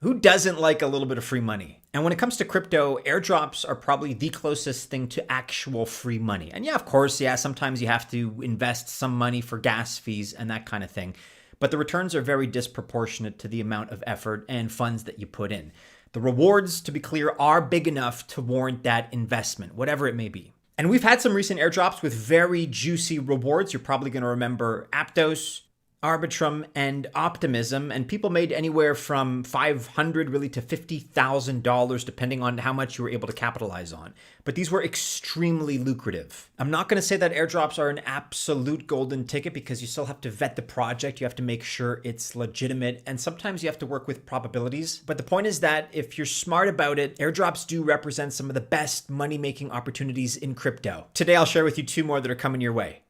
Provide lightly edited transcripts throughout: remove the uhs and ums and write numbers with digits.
Who doesn't like a little bit of free money? And when it comes to crypto, airdrops are probably the closest thing to actual free money. And yeah, of course, sometimes you have to invest some money for gas fees and that kind of thing. But the returns are very disproportionate to the amount of effort and funds that you put in. The rewards, to be clear, are big enough to warrant that investment, whatever it may be. And we've had some recent airdrops with very juicy rewards. You're probably going to remember Aptos, Arbitrum, and Optimism, and people made anywhere from $500 really to $50,000 depending on how much you were able to capitalize on. But these were extremely lucrative. I'm not going to say that airdrops are an absolute golden ticket because you still have to vet the project. You have to make sure it's legitimate, and sometimes you have to work with probabilities. But the point is that if you're smart about it, airdrops do represent some of the best money-making opportunities in crypto. Today, I'll share with you 2 more that are coming your way.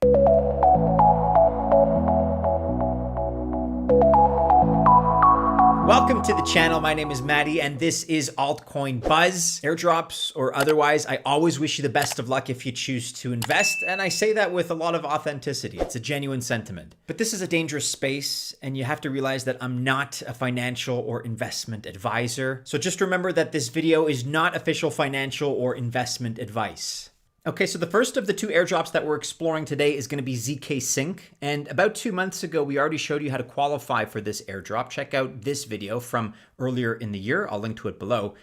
Welcome to the channel. My name is Maddie, and this is Altcoin Buzz. Airdrops or otherwise, I always wish you the best of luck if you choose to invest, and I say that with a lot of authenticity. It's a genuine sentiment. But this is a dangerous space, and you have to realize that I'm not a financial or investment advisor. So just remember that this video is not official financial or investment advice. Okay, so the first of the 2 airdrops that we're exploring today is going to be zkSync. And about 2 months ago, we already showed you how to qualify for this airdrop. Check out this video from earlier in the year. I'll link to it below.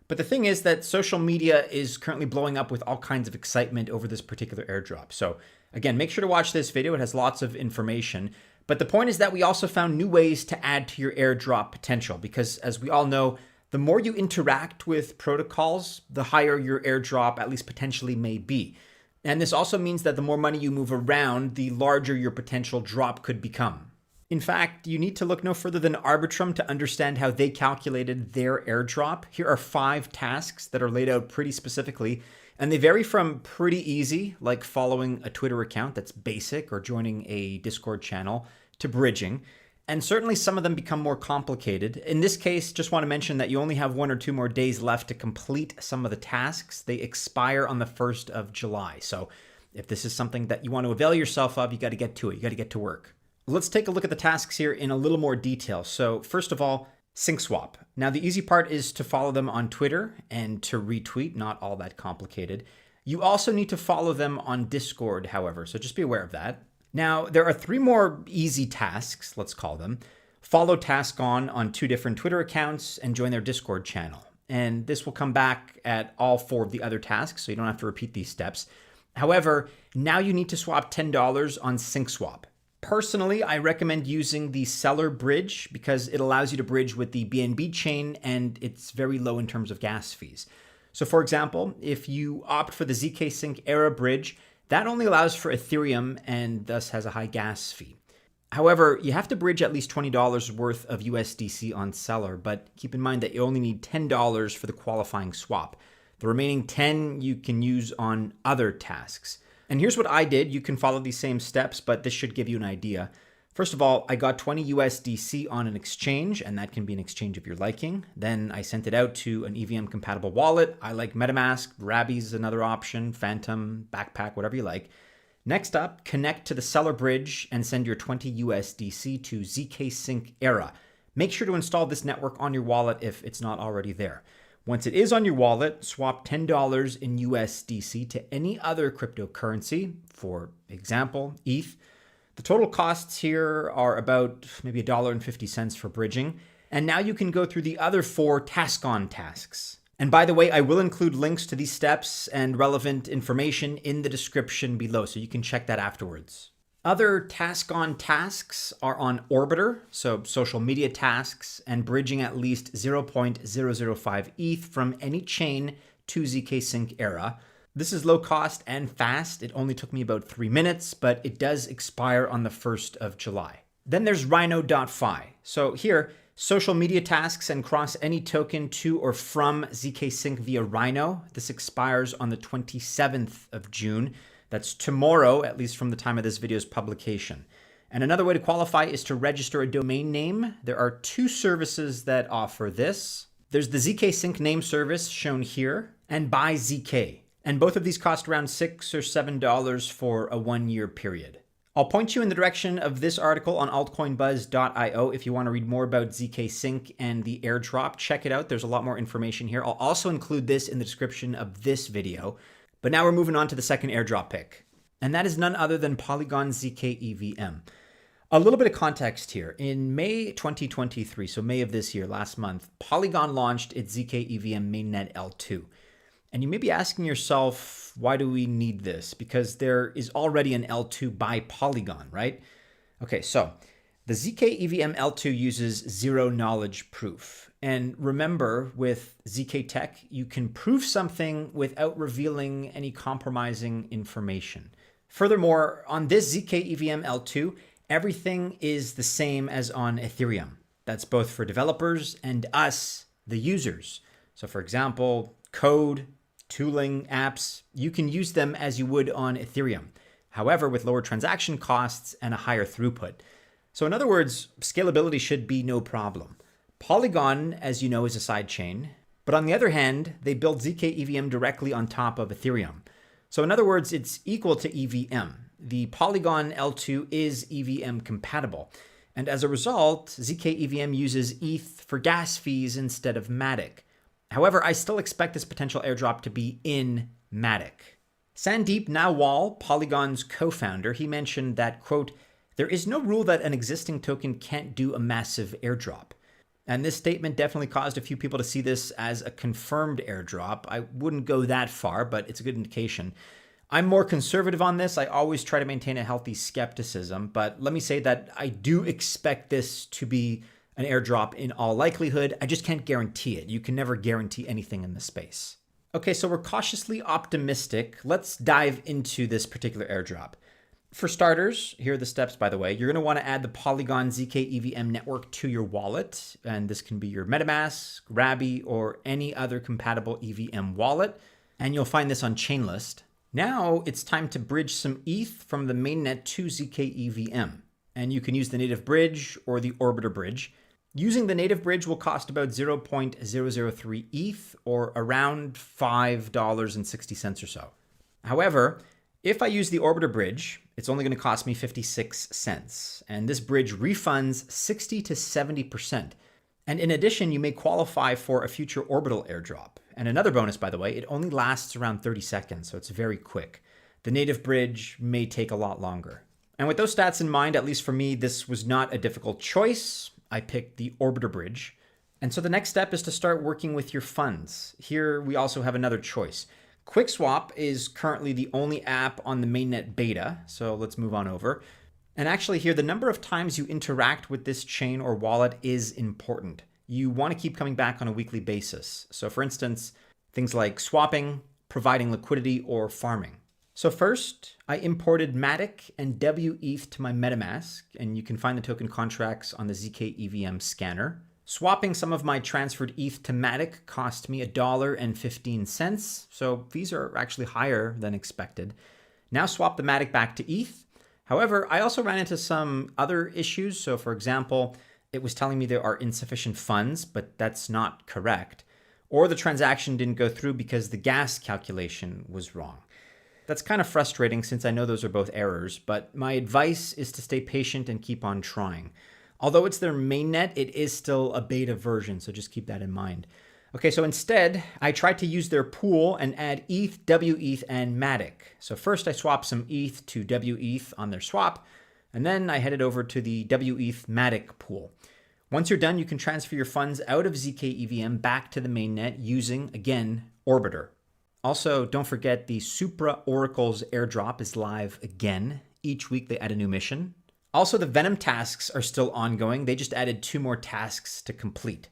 But the thing is that social media is currently blowing up with all kinds of excitement over this particular airdrop. So again, make sure to watch this video. It has lots of information. But the point is that we also found new ways to add to your airdrop potential because, as we all know, the more you interact with protocols, the higher your airdrop at least potentially may be. And this also means that the more money you move around, the larger your potential drop could become. In fact, you need to look no further than Arbitrum to understand how they calculated their airdrop. Here are 5 tasks that are laid out pretty specifically, and they vary from pretty easy, like following a Twitter account that's basic or joining a Discord channel, to bridging. And certainly some of them become more complicated. In this case, just want to mention that you only have 1 or 2 more days left to complete some of the tasks. They expire on the 1st of July. So if this is something that you want to avail yourself of, you got to get to it. You got to get to work. Let's take a look at the tasks here in a little more detail. So first of all, sync swap. Now the easy part is to follow them on Twitter and to retweet, not all that complicated. You also need to follow them on Discord, however, so just be aware of that. Now, there are 3 more easy tasks, let's call them. Follow task on 2 different Twitter accounts and join their Discord channel. And this will come back at all 4 of the other tasks, so you don't have to repeat these steps. However, now you need to swap $10 on sync swap. Personally, I recommend using the seller bridge because it allows you to bridge with the BNB chain and it's very low in terms of gas fees. So for example, if you opt for the zkSync era bridge, that only allows for Ethereum and thus has a high gas fee. However, you have to bridge at least $20 worth of USDC on seller, but keep in mind that you only need $10 for the qualifying swap. The remaining 10 you can use on other tasks. And here's what I did. You can follow these same steps, but this should give you an idea. First of all, I got 20 USDC on an exchange, and that can be an exchange of your liking. Then I sent it out to an EVM compatible wallet. I like MetaMask, Rabby is another option, Phantom, Backpack, whatever you like. Next up, connect to the seller bridge and send your 20 USDC to zkSync era. Make sure to install this network on your wallet if it's not already there. Once it is on your wallet, swap $10 in USDC to any other cryptocurrency, for example, ETH. The total costs here are about maybe $1.50 for bridging. And now you can go through the other 4 task-on tasks. And by the way, I will include links to these steps and relevant information in the description below, so you can check that afterwards. Other task-on tasks are on Orbiter, so social media tasks, and bridging at least 0.005 ETH from any chain to zkSync era. This is low cost and fast. It only took me about 3 minutes, but it does expire on the 1st of July. Then there's Rhino.fi. So here, social media tasks and cross any token to or from zkSync via Rhino. This expires on the 27th of June. That's tomorrow, at least from the time of this video's publication. And another way to qualify is to register a domain name. There are 2 services that offer this. There's the zkSync name service shown here and Buy ZK. And both of these cost around $6 or $7 for a 1-year period. I'll point you in the direction of this article on altcoinbuzz.io if you want to read more about zkSync and the airdrop. Check it out. There's a lot more information here. I'll also include this in the description of this video. But now we're moving on to the second airdrop pick, and that is none other than Polygon zkEVM. A little bit of context here. In May 2023, so May of this year, last month, Polygon launched its zkEVM mainnet L2. And you may be asking yourself, why do we need this? Because there is already an L2 by Polygon, right? Okay, so the zkEVM L2 uses zero knowledge proof. And remember, with ZK Tech, you can prove something without revealing any compromising information. Furthermore, on this zkEVM L2, everything is the same as on Ethereum. That's both for developers and us, the users. So for example, code, tooling, apps, you can use them as you would on Ethereum. However, with lower transaction costs and a higher throughput. So in other words, scalability should be no problem. Polygon, as you know, is a sidechain. But on the other hand, they build zkEVM directly on top of Ethereum. So in other words, it's equal to EVM. The Polygon L2 is EVM compatible. And as a result, zkEVM uses ETH for gas fees instead of Matic. However, I still expect this potential airdrop to be in Matic. Sandeep Nawal, Polygon's co-founder, he mentioned that, quote, there is no rule that an existing token can't do a massive airdrop. And this statement definitely caused a few people to see this as a confirmed airdrop. I wouldn't go that far, but it's a good indication. I'm more conservative on this. I always try to maintain a healthy skepticism, but let me say that I do expect this to be an airdrop in all likelihood. I just can't guarantee it. You can never guarantee anything in this space. Okay, so we're cautiously optimistic. Let's dive into this particular airdrop. For starters, here are the steps, by the way. You're going to want to add the Polygon zkEVM network to your wallet, and this can be your MetaMask, Rabi, or any other compatible EVM wallet, and you'll find this on Chainlist. Now it's time to bridge some ETH from the mainnet to zkEVM, and you can use the native bridge or the Orbiter bridge. Using the native bridge will cost about 0.003 ETH or around $5.60 or so. However, if I use the Orbiter bridge, it's only going to cost me 56 cents. And this bridge refunds 60 to 70%. And in addition, you may qualify for a future orbital airdrop. And another bonus, by the way, it only lasts around 30 seconds, so it's very quick. The native bridge may take a lot longer. And with those stats in mind, at least for me, this was not a difficult choice. I picked the Orbiter bridge. And so the next step is to start working with your funds. Here we also have another choice. QuickSwap is currently the only app on the mainnet beta, so let's move on over. And actually here, the number of times you interact with this chain or wallet is important. You want to keep coming back on a weekly basis. So for instance, things like swapping, providing liquidity, or farming. So first, I imported Matic and WETH to my MetaMask, and you can find the token contracts on the zkEVM scanner. Swapping some of my transferred ETH to Matic cost me $1.15, so fees are actually higher than expected. Now swap the Matic back to ETH. However, I also ran into some other issues. So for example, it was telling me there are insufficient funds, but that's not correct. Or the transaction didn't go through because the gas calculation was wrong. That's kind of frustrating since I know those are both errors, but my advice is to stay patient and keep on trying. Although it's their mainnet, it is still a beta version, so just keep that in mind. Okay, so instead, I tried to use their pool and add ETH, WETH, and Matic. So first I swapped some ETH to WETH on their swap, and then I headed over to the WETH Matic pool. Once you're done, you can transfer your funds out of zkEVM back to the mainnet using, again, Orbiter. Also, don't forget the Supra Oracle's airdrop is live again. Each week they add a new mission. Also, the Venom tasks are still ongoing. They just added 2 more tasks to complete.